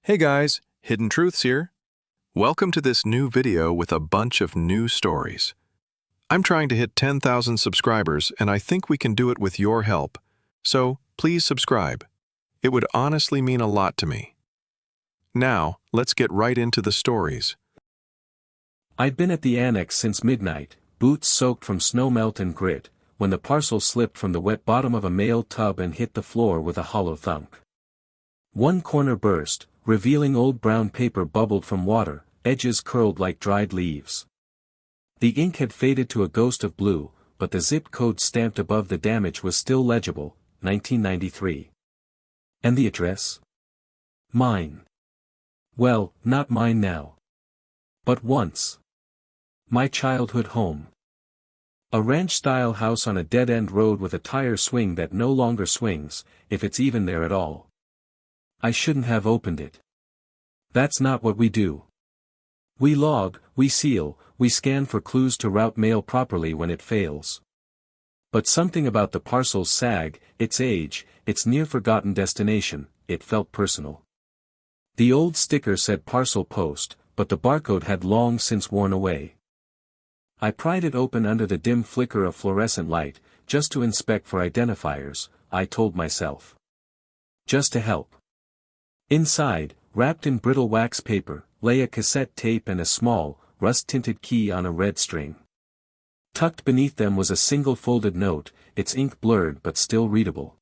Hey guys, Hidden Truths here. Welcome to this new video with a bunch of new stories. I'm trying to hit 10,000 subscribers and I think we can do it with your help. So please subscribe. It would honestly mean a lot to me. Now, let's get right into the stories. I'd been at the annex since midnight, boots soaked from snow melt and grit, when the parcel slipped from the wet bottom of a mail tub and hit the floor with a hollow thunk. One corner burst, revealing old brown paper bubbled from water, edges curled like dried leaves. The ink had faded to a ghost of blue, but the zip code stamped above the damage was still legible, 1993. And the address? Mine. Well, not mine now. But once. My childhood home. A ranch-style house on a dead-end road with a tire swing that no longer swings, if it's even there at all. I shouldn't have opened it. That's not what we do. We log, we seal, we scan for clues to route mail properly when it fails. But something about the parcel's sag, its age, its near-forgotten destination, it felt personal. The old sticker said parcel post, but the barcode had long since worn away. I pried it open under the dim flicker of fluorescent light, just to inspect for identifiers, I told myself. Just to help. Inside, wrapped in brittle wax paper, lay a cassette tape and a small, rust-tinted key on a red string. Tucked beneath them was a single folded note, its ink blurred but still readable.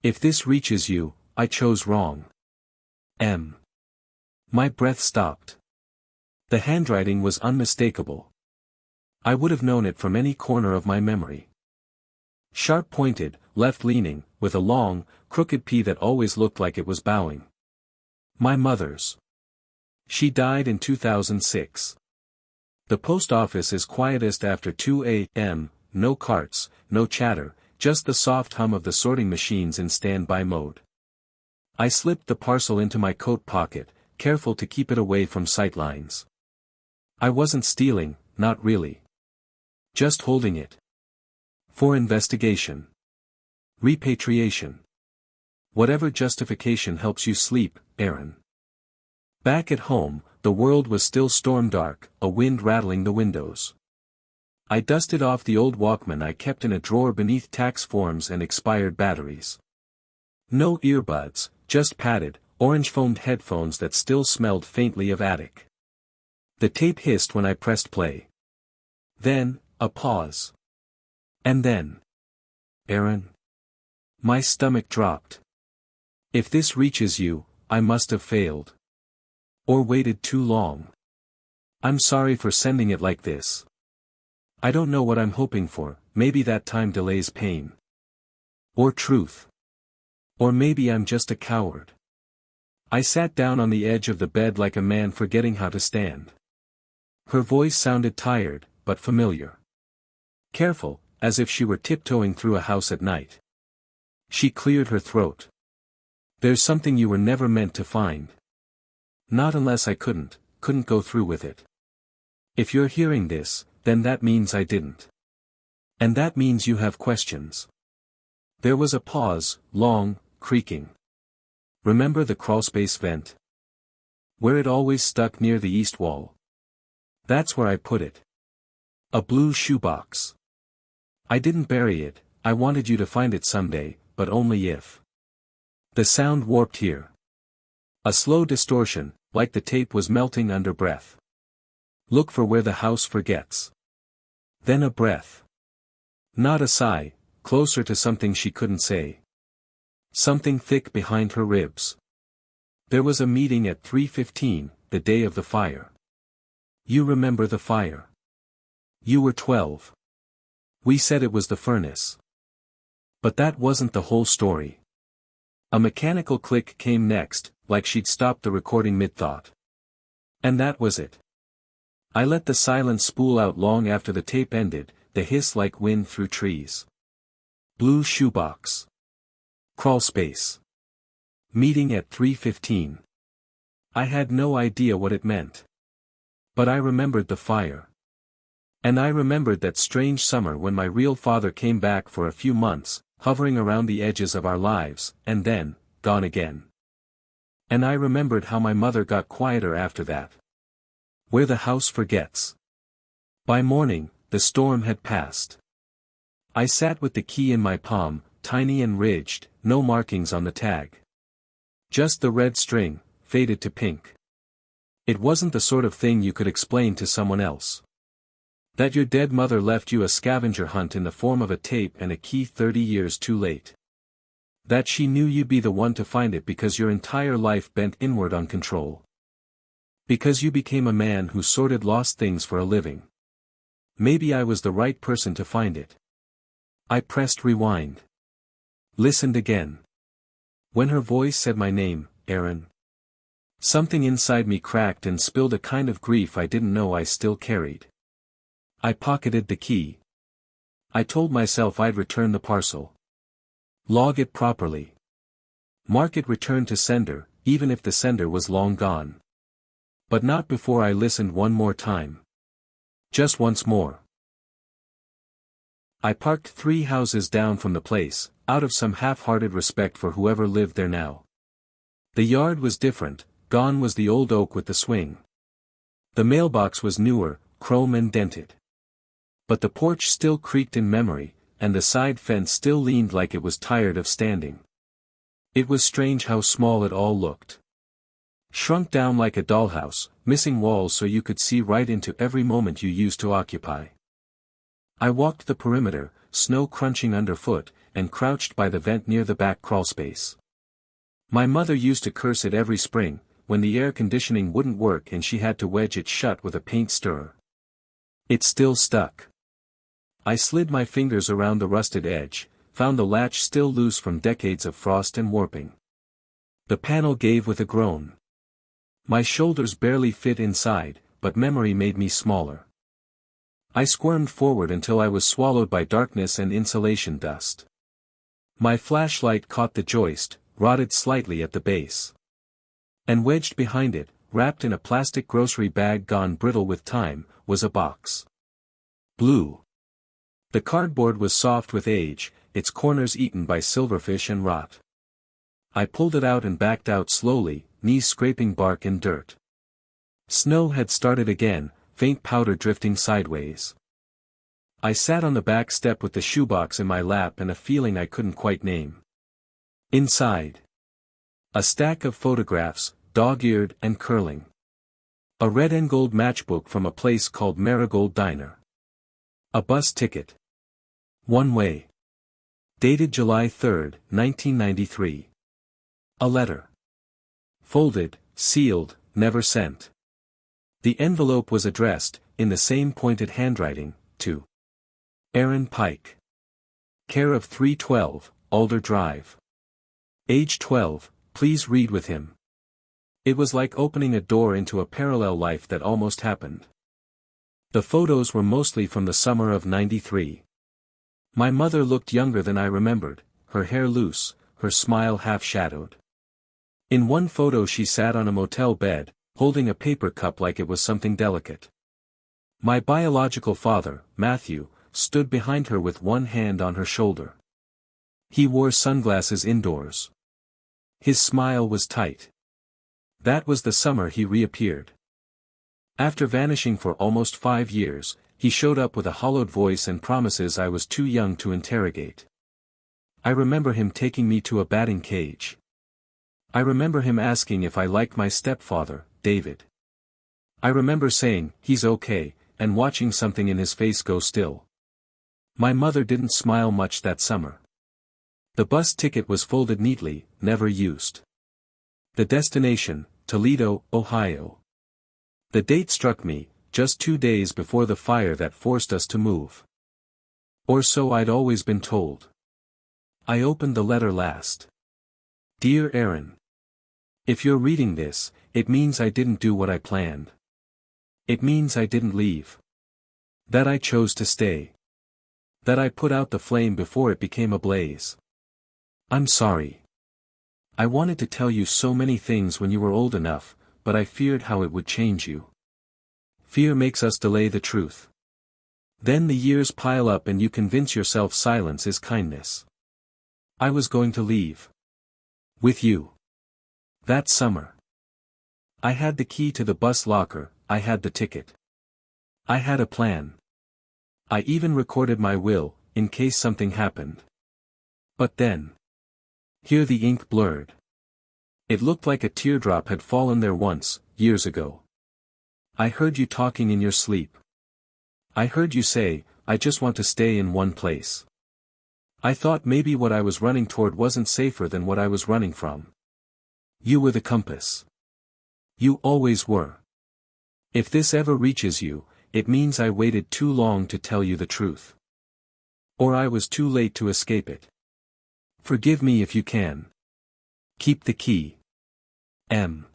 If this reaches you, I chose wrong. M. My breath stopped. The handwriting was unmistakable. I would have known it from any corner of my memory. Sharp-pointed, left-leaning, with a long, crooked P that always looked like it was bowing. My mother's. She died in 2006. The post office is quietest after 2 a.m., no carts, no chatter, just the soft hum of the sorting machines in standby mode. I slipped the parcel into my coat pocket, careful to keep it away from sightlines. I wasn't stealing, not really. Just holding it. For investigation. Repatriation. Whatever justification helps you sleep, Aaron. Back at home, the world was still storm dark, a wind rattling the windows. I dusted off the old Walkman I kept in a drawer beneath tax forms and expired batteries. No earbuds, just padded, orange-foamed headphones that still smelled faintly of attic. The tape hissed when I pressed play. Then, a pause. And then. Aaron. My stomach dropped. If this reaches you, I must have failed. Or waited too long. I'm sorry for sending it like this. I don't know what I'm hoping for, maybe that time delays pain. Or truth. Or maybe I'm just a coward. I sat down on the edge of the bed like a man forgetting how to stand. Her voice sounded tired, but familiar. Careful, as if she were tiptoeing through a house at night. She cleared her throat. There's something you were never meant to find. Not unless I couldn't go through with it. If you're hearing this, then that means I didn't. And that means you have questions. There was a pause, long, creaking. Remember the crawlspace vent? Where it always stuck near the east wall. That's where I put it. A blue shoebox. I didn't bury it, I wanted you to find it someday, but only if. The sound warped here. A slow distortion, like the tape was melting under breath. Look for where the house forgets. Then a breath. Not a sigh, closer to something she couldn't say. Something thick behind her ribs. There was a meeting at 3:15, the day of the fire. You remember the fire. You were 12. We said it was the furnace. But that wasn't the whole story. A mechanical click came next, like she'd stopped the recording mid-thought. And that was it. I let the silence spool out long after the tape ended, the hiss like wind through trees. Blue shoebox. Crawl space. Meeting at 3:15. I had no idea what it meant. But I remembered the fire. And I remembered that strange summer when my real father came back for a few months, hovering around the edges of our lives, and then, gone again. And I remembered how my mother got quieter after that. Where the house forgets. By morning, the storm had passed. I sat with the key in my palm, tiny and ridged, no markings on the tag. Just the red string, faded to pink. It wasn't the sort of thing you could explain to someone else. That your dead mother left you a scavenger hunt in the form of a tape and a key 30 years too late. That she knew you'd be the one to find it because your entire life bent inward on control. Because you became a man who sorted lost things for a living. Maybe I was the right person to find it. I pressed rewind. Listened again. When her voice said my name, Aaron. Something inside me cracked and spilled a kind of grief I didn't know I still carried. I pocketed the key. I told myself I'd return the parcel. Log it properly. Mark it returned to sender, even if the sender was long gone. But not before I listened one more time. Just once more. I parked 3 houses down from the place, out of some half-hearted respect for whoever lived there now. The yard was different, gone was the old oak with the swing. The mailbox was newer, chrome and dented. But the porch still creaked in memory, and the side fence still leaned like it was tired of standing. It was strange how small it all looked. Shrunk down like a dollhouse, missing walls so you could see right into every moment you used to occupy. I walked the perimeter, snow crunching underfoot, and crouched by the vent near the back crawlspace. My mother used to curse it every spring, when the air conditioning wouldn't work and she had to wedge it shut with a paint stirrer. It still stuck. I slid my fingers around the rusted edge, found the latch still loose from decades of frost and warping. The panel gave with a groan. My shoulders barely fit inside, but memory made me smaller. I squirmed forward until I was swallowed by darkness and insulation dust. My flashlight caught the joist, rotted slightly at the base. And wedged behind it, wrapped in a plastic grocery bag gone brittle with time, was a box. Blue. The cardboard was soft with age, its corners eaten by silverfish and rot. I pulled it out and backed out slowly, knees scraping bark and dirt. Snow had started again, faint powder drifting sideways. I sat on the back step with the shoebox in my lap and a feeling I couldn't quite name. Inside. A stack of photographs, dog-eared and curling. A red and gold matchbook from a place called Marigold Diner. A bus ticket. One way. Dated July 3, 1993. A letter. Folded, sealed, never sent. The envelope was addressed, in the same pointed handwriting, to Aaron Pike. Care of 312, Alder Drive. Age 12, please read with him. It was like opening a door into a parallel life that almost happened. The photos were mostly from the summer of '93. My mother looked younger than I remembered, her hair loose, her smile half-shadowed. In one photo she sat on a motel bed, holding a paper cup like it was something delicate. My biological father, Matthew, stood behind her with one hand on her shoulder. He wore sunglasses indoors. His smile was tight. That was the summer he reappeared. After vanishing for almost 5 years, he showed up with a hollowed voice and promises I was too young to interrogate. I remember him taking me to a batting cage. I remember him asking if I liked my stepfather, David. I remember saying, "He's okay," and watching something in his face go still. My mother didn't smile much that summer. The bus ticket was folded neatly, never used. The destination, Toledo, Ohio. The date struck me, just 2 days before the fire that forced us to move. Or so I'd always been told. I opened the letter last. Dear Aaron. If you're reading this, it means I didn't do what I planned. It means I didn't leave. That I chose to stay. That I put out the flame before it became a blaze. I'm sorry. I wanted to tell you so many things when you were old enough, but I feared how it would change you. Fear makes us delay the truth. Then the years pile up and you convince yourself silence is kindness. I was going to leave. With you. That summer. I had the key to the bus locker, I had the ticket. I had a plan. I even recorded my will, in case something happened. But then. Here the ink blurred. It looked like a teardrop had fallen there once, years ago. I heard you talking in your sleep. I heard you say, I just want to stay in one place. I thought maybe what I was running toward wasn't safer than what I was running from. You were the compass. You always were. If this ever reaches you, it means I waited too long to tell you the truth. Or I was too late to escape it. Forgive me if you can. Keep the key. M.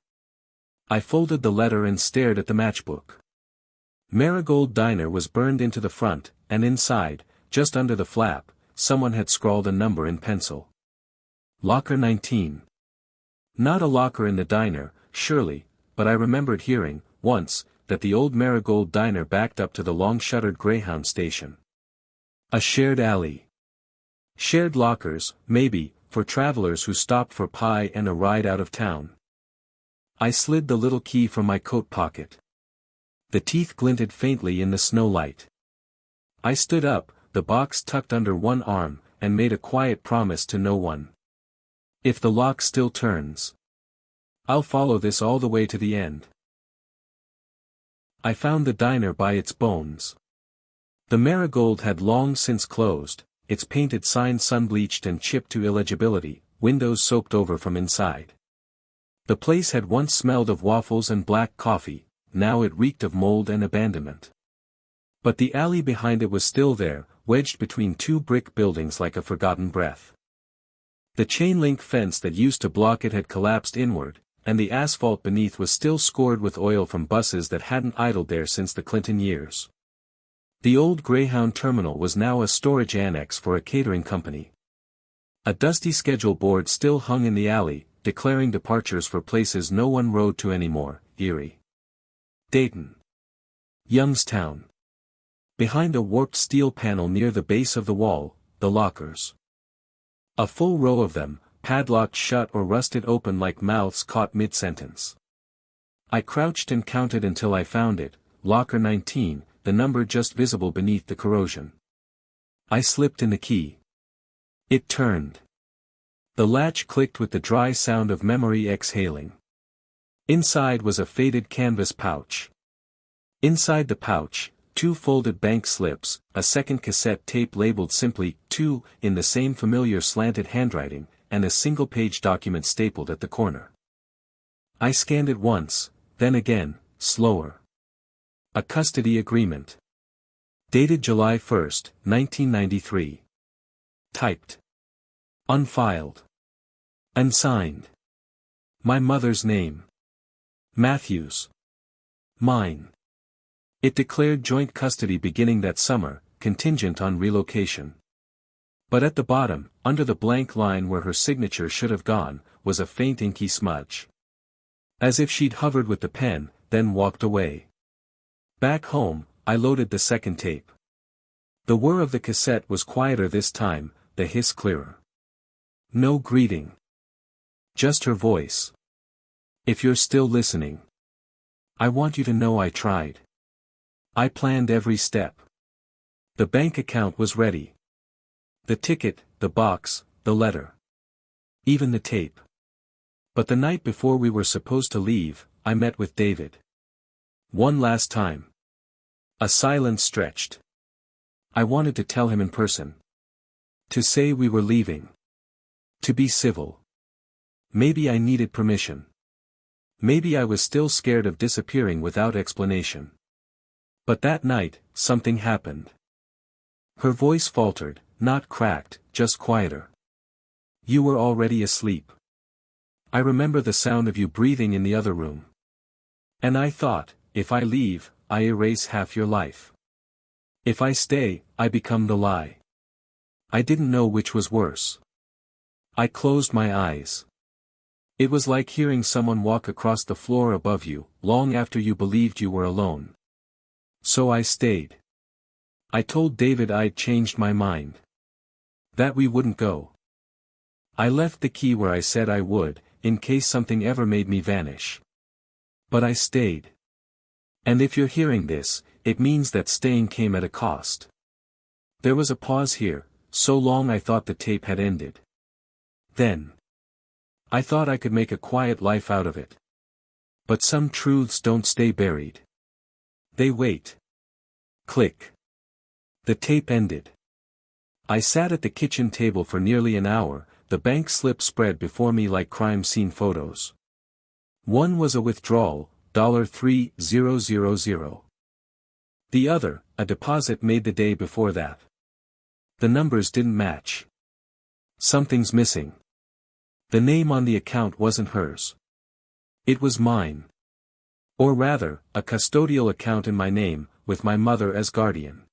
I folded the letter and stared at the matchbook. Marigold Diner was burned into the front, and inside, just under the flap, someone had scrawled a number in pencil. Locker 19. Not a locker in the diner, surely, but I remembered hearing, once, that the old Marigold Diner backed up to the long-shuttered Greyhound station. A shared alley. Shared lockers, maybe, for travelers who stopped for pie and a ride out of town. I slid the little key from my coat pocket. The teeth glinted faintly in the snow light. I stood up, the box tucked under one arm, and made a quiet promise to no one. If the lock still turns, I'll follow this all the way to the end. I found the diner by its bones. The Marigold had long since closed, its painted sign sun-bleached and chipped to illegibility, windows soaked over from inside. The place had once smelled of waffles and black coffee, now it reeked of mold and abandonment. But the alley behind it was still there, wedged between two brick buildings like a forgotten breath. The chain-link fence that used to block it had collapsed inward, and the asphalt beneath was still scored with oil from buses that hadn't idled there since the Clinton years. The old Greyhound terminal was now a storage annex for a catering company. A dusty schedule board still hung in the alley, declaring departures for places no one rode to anymore: Erie, Dayton, Youngstown. Behind a warped steel panel near the base of the wall, the lockers. A full row of them, padlocked shut or rusted open like mouths caught mid-sentence. I crouched and counted until I found it, locker 19, the number just visible beneath the corrosion. I slipped in the key. It turned. The latch clicked with the dry sound of memory exhaling. Inside was a faded canvas pouch. Inside the pouch, 2 folded bank slips, a second cassette tape labeled simply, 2, in the same familiar slanted handwriting, and a single-page document stapled at the corner. I scanned it once, then again, slower. A custody agreement. Dated July 1, 1993. Typed. Unfiled. Unsigned. My mother's name. Matthews. Mine. It declared joint custody beginning that summer, contingent on relocation. But at the bottom, under the blank line where her signature should have gone, was a faint inky smudge. As if she'd hovered with the pen, then walked away. Back home, I loaded the second tape. The whir of the cassette was quieter this time, the hiss clearer. No greeting. Just her voice. If you're still listening, I want you to know I tried. I planned every step. The bank account was ready. The ticket, the box, the letter. Even the tape. But the night before we were supposed to leave, I met with David. One last time. A silence stretched. I wanted to tell him in person. To say we were leaving. To be civil. Maybe I needed permission. Maybe I was still scared of disappearing without explanation. But that night, something happened. Her voice faltered, not cracked, just quieter. You were already asleep. I remember the sound of you breathing in the other room. And I thought, if I leave, I erase half your life. If I stay, I become the lie. I didn't know which was worse. I closed my eyes. It was like hearing someone walk across the floor above you, long after you believed you were alone. So I stayed. I told David I'd changed my mind. That we wouldn't go. I left the key where I said I would, in case something ever made me vanish. But I stayed. And if you're hearing this, it means that staying came at a cost. There was a pause here, so long I thought the tape had ended. Then. I thought I could make a quiet life out of it. But some truths don't stay buried. They wait. Click. The tape ended. I sat at the kitchen table for nearly an hour, the bank slip spread before me like crime scene photos. One was a withdrawal, $3,000. The other, a deposit made the day before that. The numbers didn't match. Something's missing. The name on the account wasn't hers. It was mine. Or rather, a custodial account in my name, with my mother as guardian.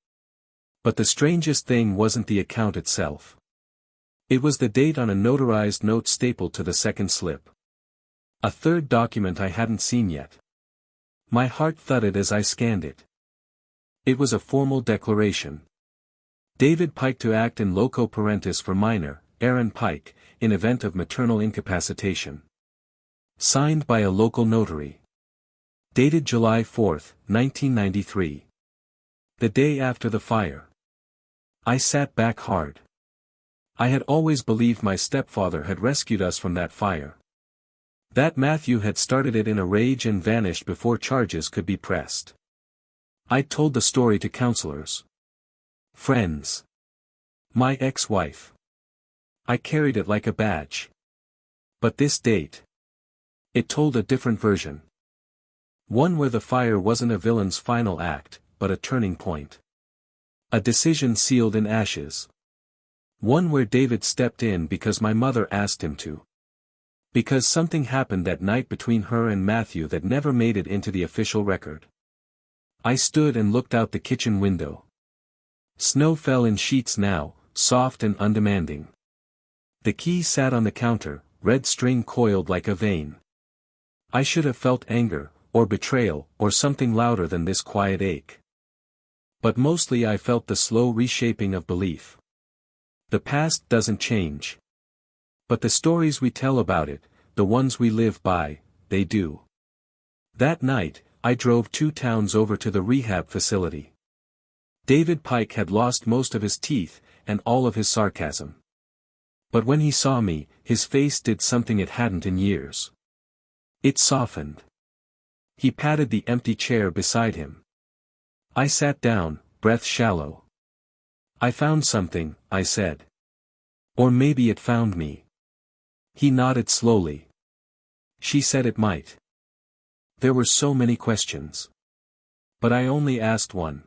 But the strangest thing wasn't the account itself. It was the date on a notarized note stapled to the second slip. A third document I hadn't seen yet. My heart thudded as I scanned it. It was a formal declaration. David Pike to act in loco parentis for minor, Aaron Pike, in event of maternal incapacitation. Signed by a local notary. Dated July 4, 1993. The day after the fire. I sat back hard. I had always believed my stepfather had rescued us from that fire. That Matthew had started it in a rage and vanished before charges could be pressed. I told the story to counselors. Friends. My ex-wife. I carried it like a badge. But this date. It told a different version. One where the fire wasn't a villain's final act, but a turning point. A decision sealed in ashes. One where David stepped in because my mother asked him to. Because something happened that night between her and Matthew that never made it into the official record. I stood and looked out the kitchen window. Snow fell in sheets now, soft and undemanding. The key sat on the counter, red string coiled like a vein. I should have felt anger, or betrayal, or something louder than this quiet ache. But mostly I felt the slow reshaping of belief. The past doesn't change. But the stories we tell about it, the ones we live by, they do. That night, I drove 2 towns over to the rehab facility. David Pike had lost most of his teeth, and all of his sarcasm. But when he saw me, his face did something it hadn't in years. It softened. He patted the empty chair beside him. I sat down, breath shallow. I found something, I said. Or maybe it found me. He nodded slowly. She said it might. There were so many questions. But I only asked one.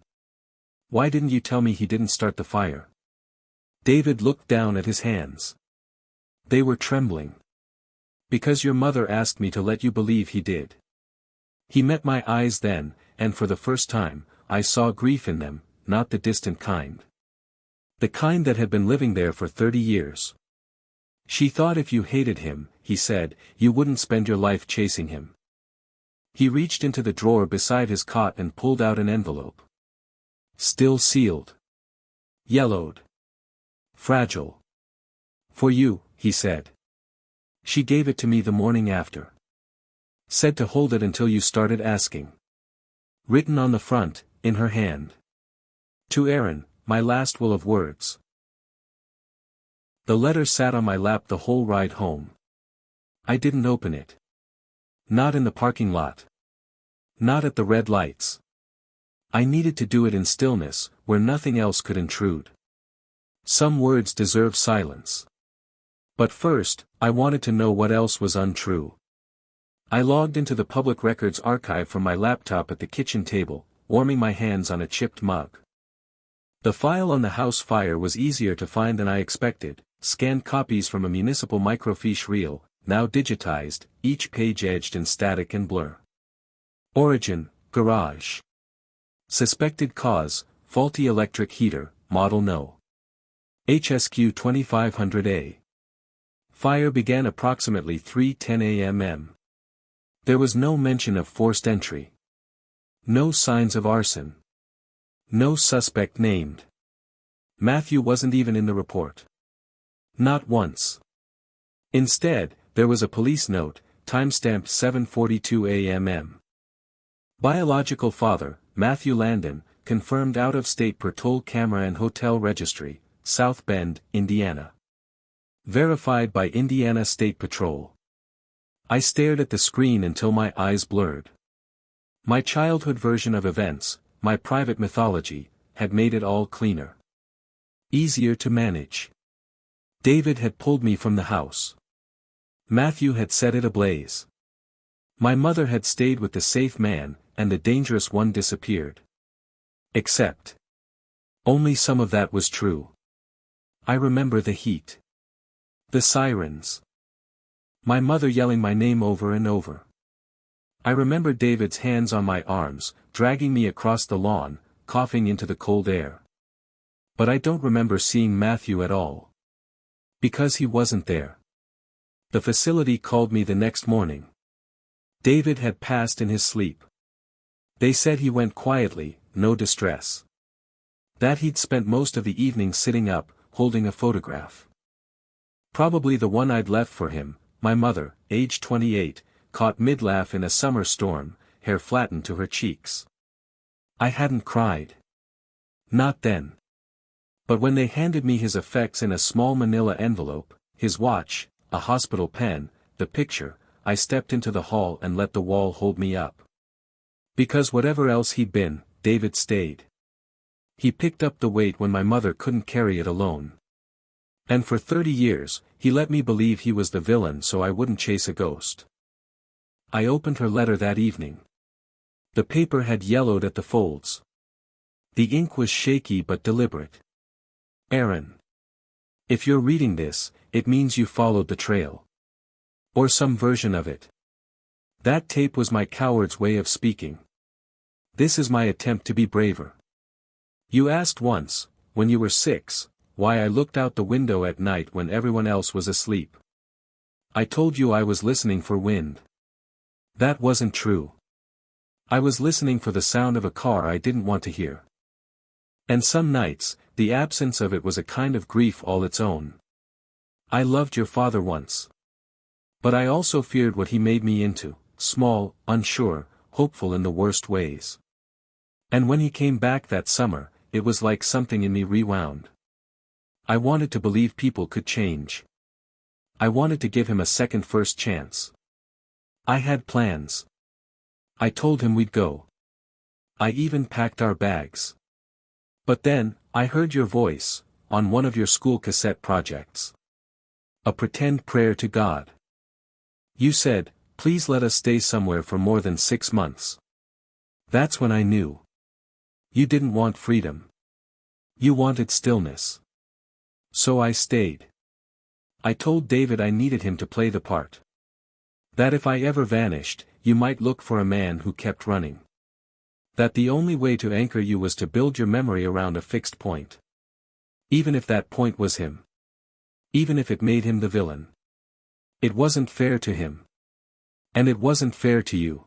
Why didn't you tell me he didn't start the fire? David looked down at his hands. They were trembling. Because your mother asked me to let you believe he did. He met my eyes then, and for the first time, I saw grief in them, not the distant kind. The kind that had been living there for 30 years. She thought if you hated him, he said, you wouldn't spend your life chasing him. He reached into the drawer beside his cot and pulled out an envelope. Still sealed. Yellowed. Fragile. For you, he said. She gave it to me the morning after. Said to hold it until you started asking. Written on the front, in her hand. To Aaron, my last will of words. The letter sat on my lap the whole ride home. I didn't open it. Not in the parking lot. Not at the red lights. I needed to do it in stillness, where nothing else could intrude. Some words deserve silence. But first, I wanted to know what else was untrue. I logged into the public records archive from my laptop at the kitchen table, warming my hands on a chipped mug. The file on the house fire was easier to find than I expected, scanned copies from a municipal microfiche reel, now digitized, each page edged in static and blur. Origin, garage. Suspected cause, faulty electric heater, model no. HSQ 2500A. Fire began approximately 3:10 a.m. There was no mention of forced entry. No signs of arson. No suspect named. Matthew wasn't even in the report. Not once. Instead, There was a police note, timestamped 7:42 a.m. Biological father, Matthew Landon, confirmed out-of-state per toll camera and hotel registry, South Bend, Indiana. Verified by Indiana State Patrol. I stared at the screen until my eyes blurred. My childhood version of events, my private mythology, had made it all cleaner. Easier to manage. David had pulled me from the house. Matthew had set it ablaze. My mother had stayed with the safe man, and the dangerous one disappeared. Except. Only some of that was true. I remember the heat. The sirens. My mother yelling my name over and over. I remember David's hands on my arms, dragging me across the lawn, coughing into the cold air. But I don't remember seeing Matthew at all. Because he wasn't there. The facility called me the next morning. David had passed in his sleep. They said he went quietly, no distress. That he'd spent most of the evening sitting up, holding a photograph. Probably the one I'd left for him. My mother, age 28, caught mid-laugh in a summer storm, hair flattened to her cheeks. I hadn't cried. Not then. But when they handed me his effects in a small manila envelope, his watch, a hospital pen, the picture, I stepped into the hall and let the wall hold me up. Because whatever else he'd been, David stayed. He picked up the weight when my mother couldn't carry it alone. And for 30 years, he let me believe he was the villain so I wouldn't chase a ghost. I opened her letter that evening. The paper had yellowed at the folds. The ink was shaky but deliberate. Aaron. If you're reading this, it means you followed the trail. Or some version of it. That tape was my coward's way of speaking. This is my attempt to be braver. You asked once, when you were 6, why I looked out the window at night when everyone else was asleep. I told you I was listening for wind. That wasn't true. I was listening for the sound of a car I didn't want to hear. And some nights, the absence of it was a kind of grief all its own. I loved your father once. But I also feared what he made me into, small, unsure, hopeful in the worst ways. And when he came back that summer, it was like something in me rewound. I wanted to believe people could change. I wanted to give him a second first chance. I had plans. I told him we'd go. I even packed our bags. But then, I heard your voice, on one of your school cassette projects. A pretend prayer to God. You said, please let us stay somewhere for more than 6 months. That's when I knew. You didn't want freedom. You wanted stillness. So I stayed. I told David I needed him to play the part. That if I ever vanished, you might look for a man who kept running. That the only way to anchor you was to build your memory around a fixed point. Even if that point was him. Even if it made him the villain. It wasn't fair to him. And it wasn't fair to you.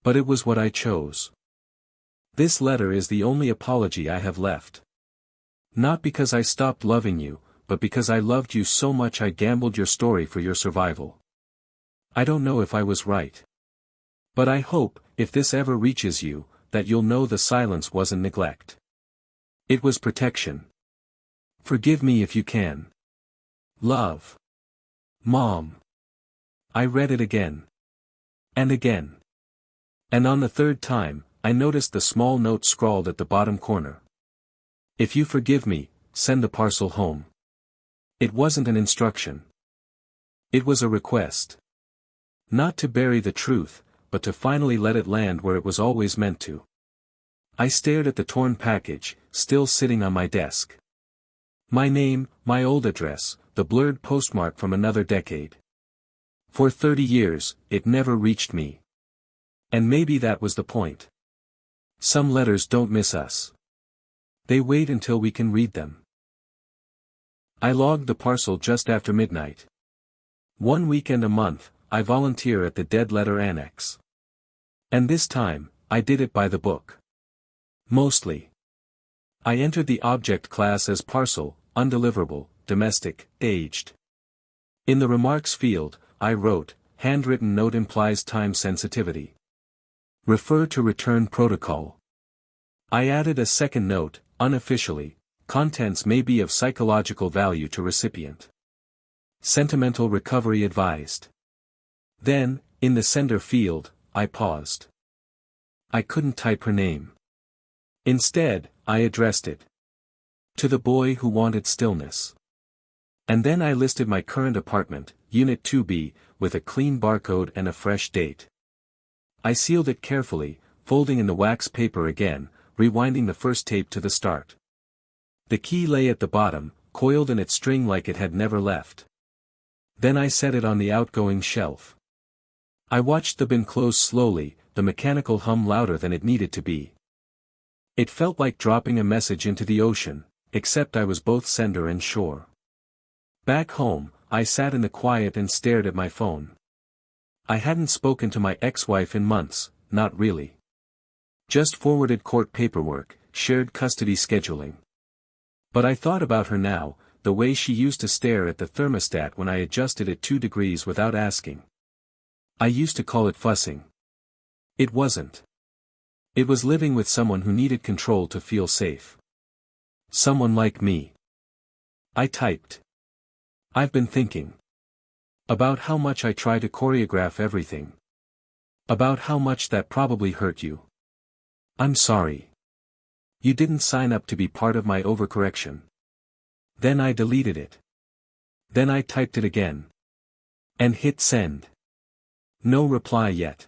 But it was what I chose. This letter is the only apology I have left. Not because I stopped loving you, but because I loved you so much I gambled your story for your survival. I don't know if I was right. But I hope, if this ever reaches you, that you'll know the silence wasn't neglect. It was protection. Forgive me if you can. Love. Mom. I read it again. And again. And on the third time, I noticed the small note scrawled at the bottom corner. If you forgive me, send the parcel home. It wasn't an instruction. It was a request. Not to bury the truth, but to finally let it land where it was always meant to. I stared at the torn package, still sitting on my desk. My name, my old address, the blurred postmark from another decade. For 30 years, it never reached me. And maybe that was the point. Some letters don't miss us. They wait until we can read them. I logged the parcel just after midnight. 1 weekend a month, I volunteer at the Dead Letter Annex. And this time, I did it by the book. Mostly. I entered the object class as parcel, undeliverable, domestic, aged. In the remarks field, I wrote, handwritten note implies time sensitivity. Refer to return protocol. I added a second note, unofficially, contents may be of psychological value to recipient. Sentimental recovery advised. Then, in the sender field, I paused. I couldn't type her name. Instead, I addressed it. To the boy who wanted stillness. And then I listed my current apartment, Unit 2B, with a clean barcode and a fresh date. I sealed it carefully, folding in the wax paper again, rewinding the first tape to the start. The key lay at the bottom, coiled in its string like it had never left. Then I set it on the outgoing shelf. I watched the bin close slowly, the mechanical hum louder than it needed to be. It felt like dropping a message into the ocean, except I was both sender and shore. Back home, I sat in the quiet and stared at my phone. I hadn't spoken to my ex-wife in months, not really. Just forwarded court paperwork, shared custody scheduling. But I thought about her now, the way she used to stare at the thermostat when I adjusted it 2 degrees without asking. I used to call it fussing. It wasn't. It was living with someone who needed control to feel safe. Someone like me. I typed. I've been thinking. About how much I try to choreograph everything. About how much that probably hurt you. I'm sorry. You didn't sign up to be part of my overcorrection. Then I deleted it. Then I typed it again. And hit send. No reply yet.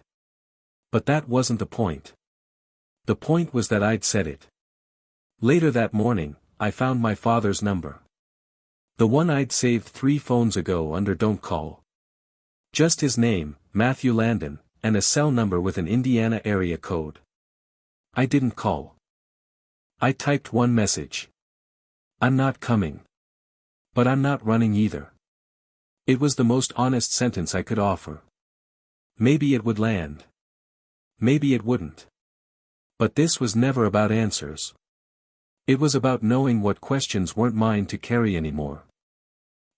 But that wasn't the point. The point was that I'd said it. Later that morning, I found my father's number. The one I'd saved 3 phones ago under Don't Call. Just his name, Matthew Landon, and a cell number with an Indiana area code. I didn't call. I typed one message. I'm not coming. But I'm not running either. It was the most honest sentence I could offer. Maybe it would land. Maybe it wouldn't. But this was never about answers. It was about knowing what questions weren't mine to carry anymore.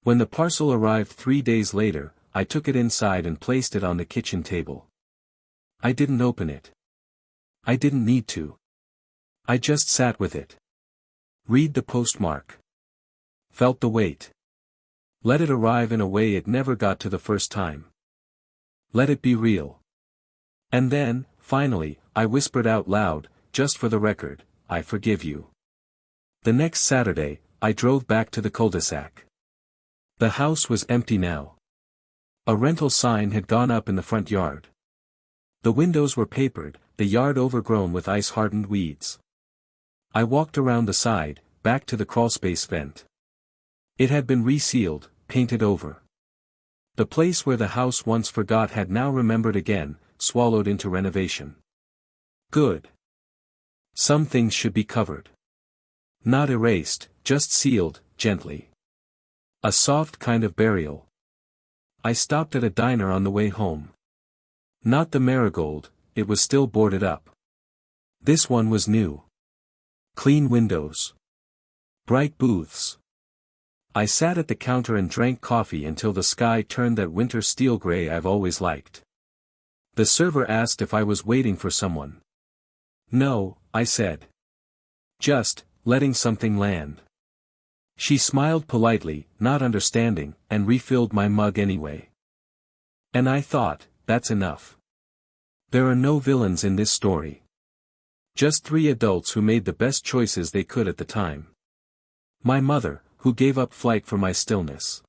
When the parcel arrived 3 days later, I took it inside and placed it on the kitchen table. I didn't open it. I didn't need to. I just sat with it. Read the postmark. Felt the weight. Let it arrive in a way it never got to the first time. Let it be real. And then, finally, I whispered out loud, just for the record, I forgive you. The next Saturday, I drove back to the cul-de-sac. The house was empty now. A rental sign had gone up in the front yard. The windows were papered, the yard overgrown with ice-hardened weeds. I walked around the side, back to the crawlspace vent. It had been resealed, painted over. The place where the house once forgot had now remembered again, swallowed into renovation. Good. Some things should be covered. Not erased, just sealed, gently. A soft kind of burial. I stopped at a diner on the way home. Not the Marigold, it was still boarded up. This one was new. Clean windows. Bright booths. I sat at the counter and drank coffee until the sky turned that winter steel gray I've always liked. The server asked if I was waiting for someone. No, I said. Just, letting something land. She smiled politely, not understanding, and refilled my mug anyway. And I thought, that's enough. There are no villains in this story. Just 3 adults who made the best choices they could at the time. My mother, who gave up flight for my stillness.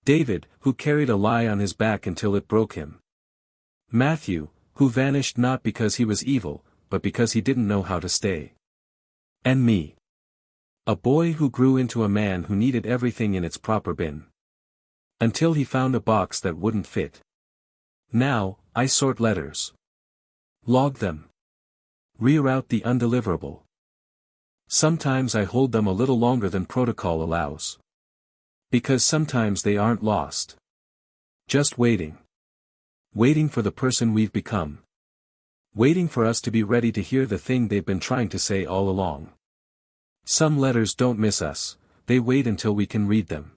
David, who carried a lie on his back until it broke him. Matthew, who vanished not because he was evil, but because he didn't know how to stay. And me. A boy who grew into a man who needed everything in its proper bin. Until he found a box that wouldn't fit. Now, I sort letters. Log them. Reroute the undeliverable. Sometimes I hold them a little longer than protocol allows. Because sometimes they aren't lost. Just waiting. Waiting for the person we've become. Waiting for us to be ready to hear the thing they've been trying to say all along. Some letters don't miss us, they wait until we can read them.